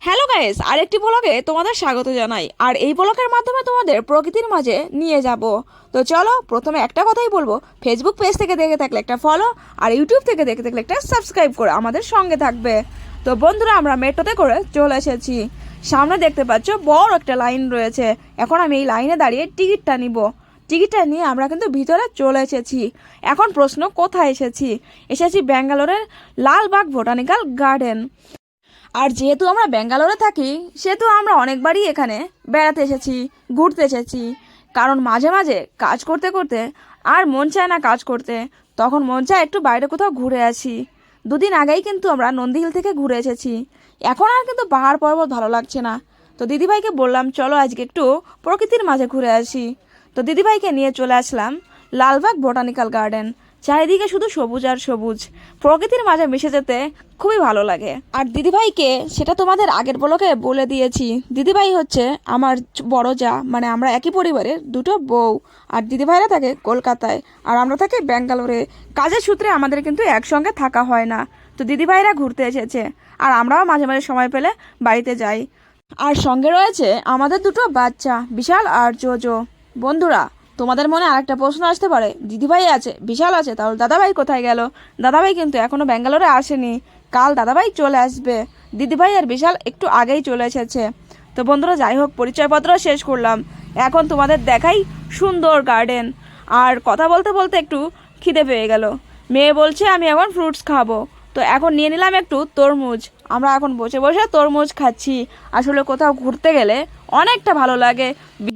Hello guys, আরেকটি ব্লগে তোমাদের স্বাগত জানাই। আর এই ব্লগের মাধ্যমে তোমাদের প্রকৃতির মাঝে নিয়ে যাব। তো চলো, প্রথমে একটা কথাই বলবো, ফেসবুক পেজ থেকে দেখে থাকলে একটা ফলো, আর ইউটিউব থেকে দেখে থাকলে একটা সাবস্ক্রাইব করে আমাদের সঙ্গে থাকবে। তো বন্ধুরা, আমরা মেট্রোতে করে চলে এসেছি। সামনে দেখতে পাচ্ছ বড় একটা লাইন রয়েছে। এখন আমি এই লাইনে দাঁড়িয়ে টিকিটটা নিব। টিকিটটা নিয়ে আমরা কিন্তু ভিতরে চলে এসেছি। এখন প্রশ্ন, কোথায় এসেছি? এসেছি ব্যাঙ্গালোরের লালবাগ বোটানিক্যাল গার্ডেন। আর যেহেতু আমরা ব্যাঙ্গালোরে থাকি, সেহেতু আমরা অনেকবারই এখানে বেড়াতে এসেছি, ঘুরতে এসেছি। কারণ মাঝে মাঝে কাজ করতে করতে আর মন চায় না কাজ করতে, তখন মন চায় একটু বাইরে কোথাও ঘুরে আসি। দুদিন আগেই কিন্তু আমরা নন্দীহিল থেকে ঘুরে এসেছি। এখন আর কিন্তু পাহাড় পর্বত ভালো লাগছে না। তো দিদিভাইকে বললাম, চলো আজকে একটু প্রকৃতির মাঝে ঘুরে আসি। তো দিদিভাইকে নিয়ে চলে আসলাম লালবাগ বোটানিক্যাল গার্ডেন। চারিদিকে শুধু সবুজ আর সবুজ, প্রকৃতির মাঝে মিশে যেতে খুবই ভালো লাগে। আর দিদিভাইকে সেটা তোমাদের আগের ব্লগে বলে দিয়েছি, দিদিভাই হচ্ছে আমার বড় যা, মানে আমরা একই পরিবারের দুটো বউ। আর দিদিভাইরা থাকে কলকাতায়, আর আমরা থাকি ব্যাঙ্গালোরে। কাজের সূত্রে আমাদের কিন্তু একসঙ্গে থাকা হয় না। তো দিদিভাইরা ঘুরতে এসেছে, আর আমরাও মাঝে মাঝে সময় পেলে বাড়িতে যাই। আর সঙ্গে রয়েছে আমাদের দুটো বাচ্চা, বিশাল আর জোজো। বন্ধুরা, তোমাদের মনে আরেকটা প্রশ্ন আসতে পারে, দিদিভাই আছে, বিশাল আছে, তাহলে দাদাভাই কোথায় গেল? দাদাভাই কিন্তু এখনো ব্যাঙ্গালোরে আসেনি, কাল দাদাভাই চলে আসবে। দিদিভাই আর বিশাল একটু আগেই চলে এসেছে। তো বন্ধুরা, যাই হোক, পরিচয়পত্র শেষ করলাম। এখন তোমাদের দেখাই সুন্দর গার্ডেন। আর কথা বলতে বলতে একটু খিদে পেয়ে গেল। মেয়ে বলছে আমি এখন ফ্রুটস খাবো। তো এখন নিয়ে নিলাম একটু তরমুজ। আমরা এখন বসে বসে তরমুজ খাচ্ছি। আসলে কোথাও ঘুরতে গেলে অনেকটা ভালো লাগে,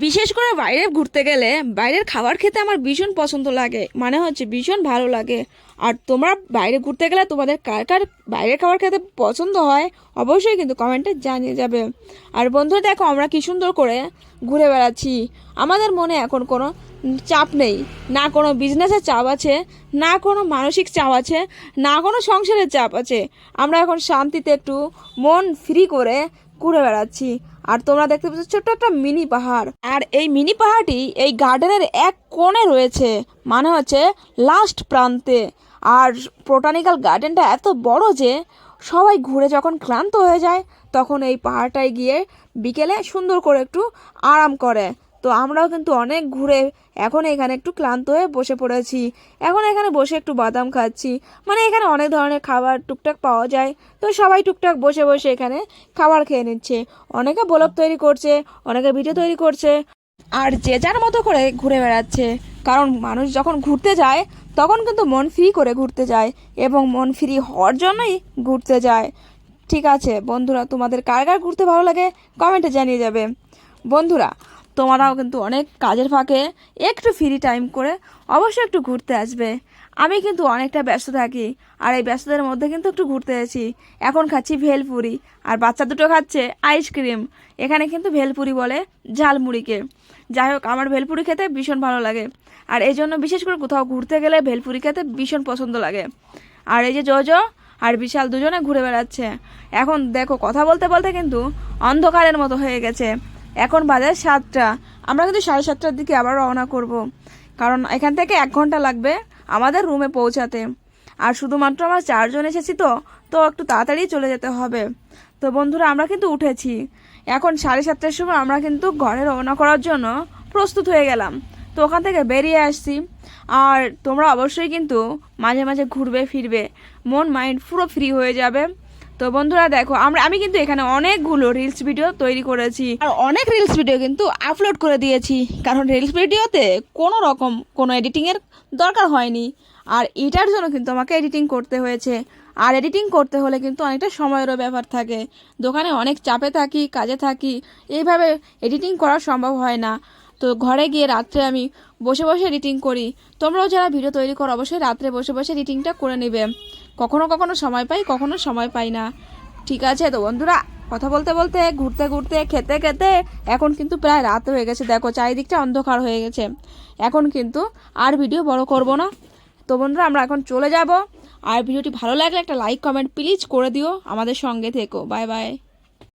বিশেষ করে বাইরে ঘুরতে গেলে বাইরের খাবার খেতে আমার ভীষণ পছন্দ লাগে, মানে হচ্ছে ভীষণ ভালো লাগে। আর তোমরা বাইরে ঘুরতে গেলে তোমাদের কার কার বাইরের খাবার খেতে পছন্দ হয় অবশ্যই কিন্তু কমেন্টে জানিয়ে যাবে। আর বন্ধুরা দেখো, আমরা কি সুন্দর করে ঘুরে বেড়াচ্ছি। আমাদের মনে এখন কোনো চাপ নেই, না কোনো বিজনেসের চাপ আছে, না কোনো মানসিক চাপ আছে, না কোনো সংসারের চাপ আছে। আমরা এখন শান্তিতে একটু মন ফ্রি করে ঘুরে বেড়াচ্ছি। আর তোমরা দেখতে পাচ্ছ ছোট্ট একটা মিনি পাহাড়। আর এই মিনি পাহাড়টি এই গার্ডেনের এক কোণে রয়েছে, মানে হচ্ছে লাস্ট প্রান্তে। আর বোটানিক্যাল গার্ডেনটা এত বড় যে সবাই ঘুরে যখন ক্লান্ত হয়ে যায়, তখন এই পাহাড়টায় গিয়ে বিকেলে সুন্দর করে একটু আরাম করে। তো আমরাও কিন্তু অনেক ঘুরে এখন এখানে একটু ক্লান্ত হয়ে বসে পড়েছি। এখন এখানে বসে একটু বাদাম খাচ্ছি, মানে এখানে অনেক ধরনের খাবার টুকটাক পাওয়া যায়। তো সবাই টুকটাক বসে বসে এখানে খাবার খেয়ে নিচ্ছে। অনেকে ব্লগ তৈরি করছে, অনেকে ভিডিও তৈরি করছে, আর যে যার মতো করে ঘুরে বেড়াচ্ছে। কারণ মানুষ যখন ঘুরতে যায় তখন কিন্তু মন ফ্রি করে ঘুরতে যায়, এবং মন ফ্রি হওয়ার জন্যই ঘুরতে যায়। ঠিক আছে বন্ধুরা, তোমাদের কার কার ঘুরতে ভালো লাগে কমেন্টে জানিয়ে যাবে। বন্ধুরা, তোমরাও কিন্তু অনেক কাজের ফাঁকে একটু ফ্রি টাইম করে অবশ্যই একটু ঘুরতে আসবে। আমি কিন্তু অনেকটা ব্যস্ত থাকি, আর এই ব্যস্ততার মধ্যে কিন্তু একটু ঘুরতে এসেছি। এখন খাচ্ছি ভেলপুরি, আর বাচ্চা দুটো খাচ্ছে আইসক্রিম। এখানে কিন্তু ভেলপুরি বলে ঝালমুড়িকে। যাই হোক, আমার ভেলপুরি খেতে ভীষণ ভালো লাগে, আর এই জন্য বিশেষ করে কোথাও ঘুরতে গেলে ভেলপুরি খেতে ভীষণ পছন্দ লাগে। আর এই যে জোজো আর বিশাল দুজনে ঘুরে বেড়াচ্ছে। এখন দেখো, কথা বলতে বলতে কিন্তু অন্ধকারের মতো হয়ে গেছে। এখন বাজে 7টা। আমরা কিন্তু 7:30টার দিকে আবার রওনা করব, কারণ এখান থেকে 1 ঘন্টা লাগবে আমাদের রুমে পৌঁছাতে। আর শুধুমাত্র আমরা 4জন এসেছি, তো তো একটু তাড়াতাড়ি চলে যেতে হবে। তো বন্ধুরা, আমরা কিন্তু উঠেছি। এখন 7:30টার সময় আমরা কিন্তু ঘরে রওনা করার জন্য প্রস্তুত হয়ে গেলাম। তো ওখান থেকে বেরিয়ে আসছি। আর তোমরা অবশ্যই কিন্তু মাঝে মাঝে ঘুরবে ফিরবে, মন মাইন্ড পুরো ফ্রি হয়ে যাবে। তো বন্ধুরা দেখো, আমি কিন্তু এখানে অনেকগুলো রিলস ভিডিও তৈরি করেছি, আর অনেক রিলস ভিডিও কিন্তু আপলোড করে দিয়েছি। কারণ রিলস ভিডিওতে কোনো রকম কোনো এডিটিংয়ের দরকার হয়নি, আর এটার জন্য কিন্তু আমাকে এডিটিং করতে হয়েছে। আর এডিটিং করতে হলে কিন্তু অনেকটা সময়েরও ব্যাপার থাকে। দোকানে অনেক চাপে থাকি, কাজে থাকি, এইভাবে এডিটিং করা সম্ভব হয় না। তো ঘরে গিয়ে রাত্রে আমি বসে বসে এডিটিং করি। তোমরাও যারা ভিডিও তৈরি করো অবশ্যই রাত্রে বসে বসে এডিটিংটা করে নেবে। কখনো কখনো সময় পাই, কখনো সময় পাই না। ঠিক আছে তো বন্ধুরা, কথা বলতে বলতে ঘুরতে ঘুরতে খেতে খেতে এখন কিন্তু প্রায় রাত হয়ে গেছে। দেখো চারিদিকটা অন্ধকার হয়ে গেছে। এখন কিন্তু আর ভিডিও বড় করব না। তো বন্ধুরা, আমরা এখন চলে যাব। আর ভিডিওটি ভালো লাগলে একটা লাইক কমেন্ট প্লিজ করে দিও। আমাদের সঙ্গে থেকো। Bye bye.